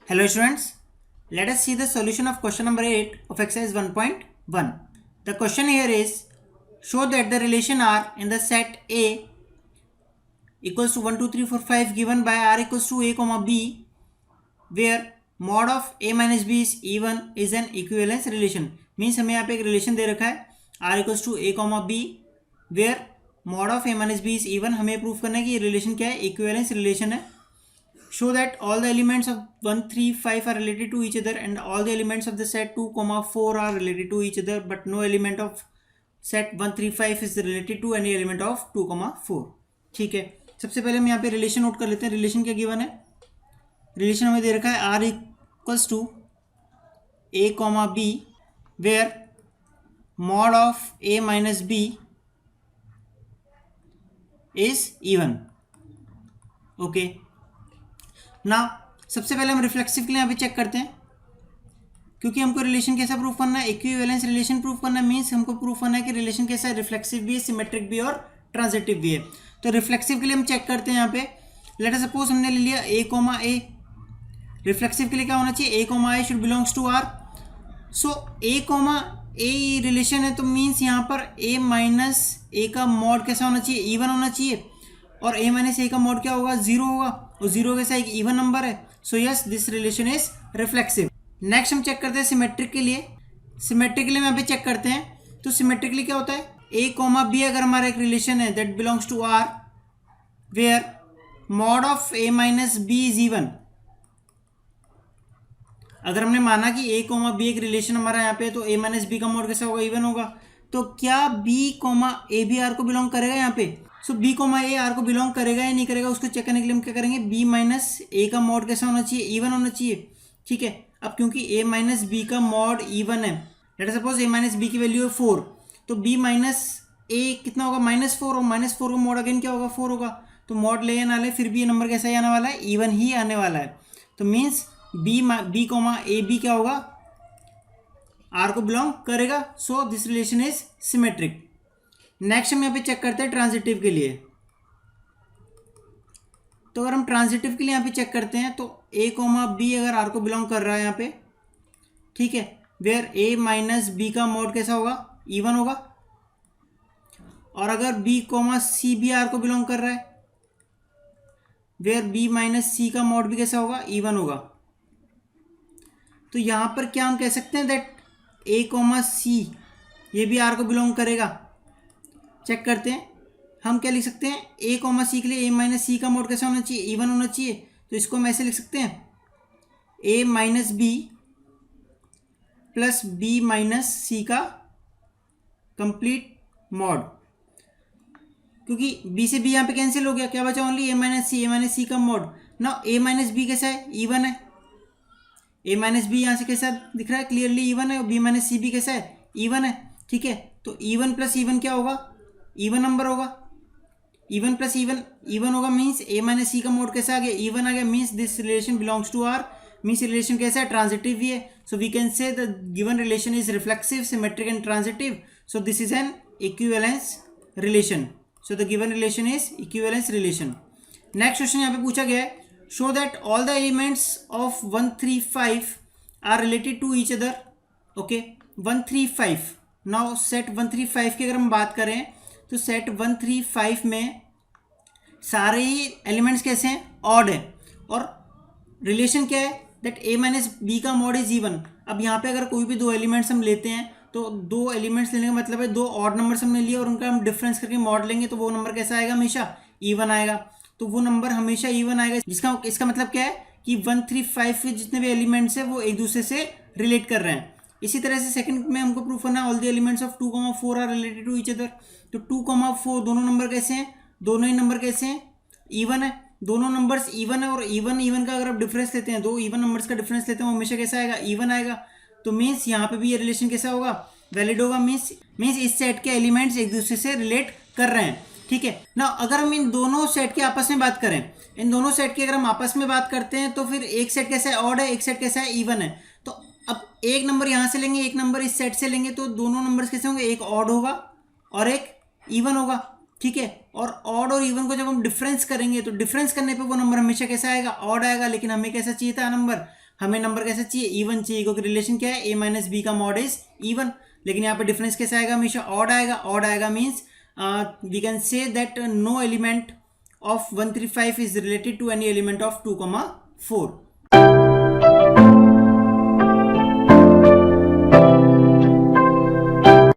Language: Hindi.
Hello students, let us see the solution of question number 8 of exercise 1.1. The question here is, show that the relation R in the set A equals to 1, 2, 3, 4, 5 given by R equals to A comma B, where mod of A minus B is even is an equivalence relation. Means हमें यहाँ पे एक relation दे रखा है R equals to A comma B, where mod of A minus B is even. हमें प्रूफ करना है कि ये relation क्या है, equivalence relation है. Show that all the elements of 1, 3, 5 are related to each other and all the elements of the set 2, 4 are related to each other, but no element of set 1, 3, 5 is related to any element of 2, 4. ठीक है, सबसे पहले हम यहाँ पे रिलेशन नोट कर लेते हैं. रिलेशन क्या गिवन है? रिलेशन हमें दे रखा है R equals to a comma b where mod of a minus b is even. Okay, ना सबसे पहले हम रिफ्लेक्सिव के लिए यहाँ पे चेक करते हैं, क्योंकि हमको रिलेशन कैसा प्रूफ करना है, इक्विवेलेंस रिलेशन प्रूफ करना है. मीन्स हमको प्रूफ करना है कि रिलेशन कैसा है, रिफ्लेक्सिव भी है, सिमेट्रिक भी है और ट्रांजिटिव भी है. तो रिफ्लेक्सिव के लिए हम चेक करते हैं. यहाँ पे लेट अस सपोज हमने ले लिया ए कॉमा ए. रिफ्लेक्सिव के लिए क्या होना चाहिए, a comma a should belongs to R. So a comma a relation है, तो मीन्स यहाँ पर ए माइनस ए का मॉड कैसा होना चाहिए, इवन होना चाहिए. और ए माइनस ए का मॉड क्या होगा, जीरो होगा, और जीरो कैसा एक इवन नंबर है. So yes, this relation is reflexive. Next हम चेक करते हैं सिमेट्रिक के लिए. सिमेट्रिक के लिए हम यहाँ पे चेक करते हैं. तो सिमेट्रिकली क्या होता है, ए कॉमा बी अगर हमारा एक रिलेशन है that belongs to R where mod of a minus b is even. अगर हमने माना कि ए कॉमा बी एक रिलेशन हमारा यहाँ पे, तो ए माइनस बी का मॉड कैसा होगा, इवन होगा. तो क्या बी कॉमा ए भी आर को बिलोंग करेगा यहाँ पे? सो बी कॉमा ए आर को बिलोंग करेगा या नहीं करेगा, उसको चेक करने के लिए हम क्या करेंगे, बी माइनस ए का मॉड कैसा होना चाहिए, इवन होना चाहिए. ठीक है, अब क्योंकि ए माइनस बी का मॉड इवन है, लेट अस सपोज ए माइनस बी की वैल्यू है 4, तो बी माइनस ए कितना होगा, -4, और -4 का मॉड अगेन क्या होगा, 4 होगा. तो मॉड ले या ना ले, फिर भी ये नंबर कैसा ही आने वाला है, इवन ही आने वाला है. तो means b comma a b क्या होगा, आर को बिलोंग करेगा. So this relation is symmetric. Next हम यहाँ पे चेक करते हैं ट्रांजिटिव के लिए. तो अगर हम ट्रांजिटिव के लिए यहाँ पे चेक करते हैं, तो ए कॉमा बी अगर आर को बिलोंग कर रहा है यहाँ पे, ठीक है, वेयर ए माइनस बी का मॉड कैसा होगा, इवन होगा. और अगर बी कॉमा सी भी आर को बिलोंग कर रहा है, वेयर बी माइनस सी का मॉड भी कैसा होगा, इवन होगा. तो यहाँ पर क्या हम कह सकते हैं दैट ए कॉमा सी ये भी आर को बिलोंग करेगा. चेक करते हैं, हम क्या लिख सकते हैं, ए कॉमा सी के लिए ए माइनस सी का मोड कैसा होना चाहिए, इवन होना चाहिए. तो इसको हम ऐसे लिख सकते हैं, A minus B plus B minus सी का कंप्लीट मॉड. क्योंकि बी से बी यहाँ पे कैंसिल हो गया, क्या बचा, ओनली ए माइनस सी का मॉड. ना ए माइनस बी कैसा है, इवन है. ए माइनस बी यहाँ से कैसा दिख रहा है, क्लियरली इवन है. और बी माइनस सी भी कैसा है, इवन है. ठीक है, तो इवन प्लस इवन क्या होगा, इवन नंबर होगा. इवन प्लस इवन इवन होगा, मीन्स ए माइनस सी का मोड कैसा आ गया, इवन आ गया. Means this relation belongs to R. Means relation कैसा है, ट्रांजिटिव भी है. So we can say the given relation is reflexive, symmetric and transitive. So this is an equivalence relation. So the given relation is equivalence relation. Next question यहाँ पे पूछा गया है, show that all the elements of 1, 3, 5 are related to each other. Okay, 1, 3, 5. Now set 1, 3, 5 की अगर हम बात करें, तो सेट 1, 3, 5 में सारे ही एलिमेंट्स कैसे हैं, ऑड है. और रिलेशन क्या है, दैट ए माइनस बी का मॉड इज इवन. अब यहाँ पे अगर कोई भी दो एलिमेंट्स हम लेते हैं, तो दो एलिमेंट्स लेने का मतलब है दो ऑड नंबर्स हमने लिए और उनका हम डिफरेंस करके मॉड लेंगे, तो वो नंबर कैसा आएगा, हमेशा इवन आएगा. तो वो नंबर हमेशा इवन आएगा, जिसका इसका मतलब क्या है कि 1, 3, 5 के जितने भी एलिमेंट्स हैं वो एक दूसरे से रिलेट कर रहे हैं. इसी तरह से सेकंड में हमको प्रूफ करना है, all the elements of 2, 4 are related to each other. तो 2, 4 दोनों नंबर कैसे हैं, दोनों ही नंबर कैसे हैं, इवन है. दोनों नंबर्स इवन है, और इवन का अगर आप डिफरेंस लेते हैं, दो इवन नंबर्स का डिफरेंस लेते हैं, वो हमेशा कैसा आएगा, इवन आएगा. तो मीन्स यहाँ पे भी ये रिलेशन कैसा होगा, वैलिड होगा. मीन्स इस सेट के एलिमेंट्स एक दूसरे से रिलेट कर रहे हैं. ठीक है ना, अगर हम इन दोनों सेट की आपस में बात करें, इन दोनों सेट की अगर हम आपस में बात करते हैं, तो फिर एक सेट कैसा है, ऑड है, एक सेट कैसा है, इवन है. तो अब एक नंबर यहाँ से लेंगे, एक नंबर इस सेट से लेंगे, तो दोनों नंबर्स कैसे होंगे, एक ऑड होगा और एक इवन होगा. ठीक है, और ऑड और इवन को जब हम डिफरेंस करेंगे, तो डिफरेंस करने पे वो नंबर हमेशा कैसा आएगा, ऑड आएगा. लेकिन हमें कैसा चाहिए था नंबर, हमें नंबर कैसा चाहिए, इवन चाहिए, क्योंकि रिलेशन क्या है, ए माइनस बी का मॉड इज इवन। लेकिन यहाँ पे डिफरेंस कैसा आएगा, हमेशा ऑड आएगा। ऑड आएगा means we can say that no element of 135 is related to any element of 2, 4।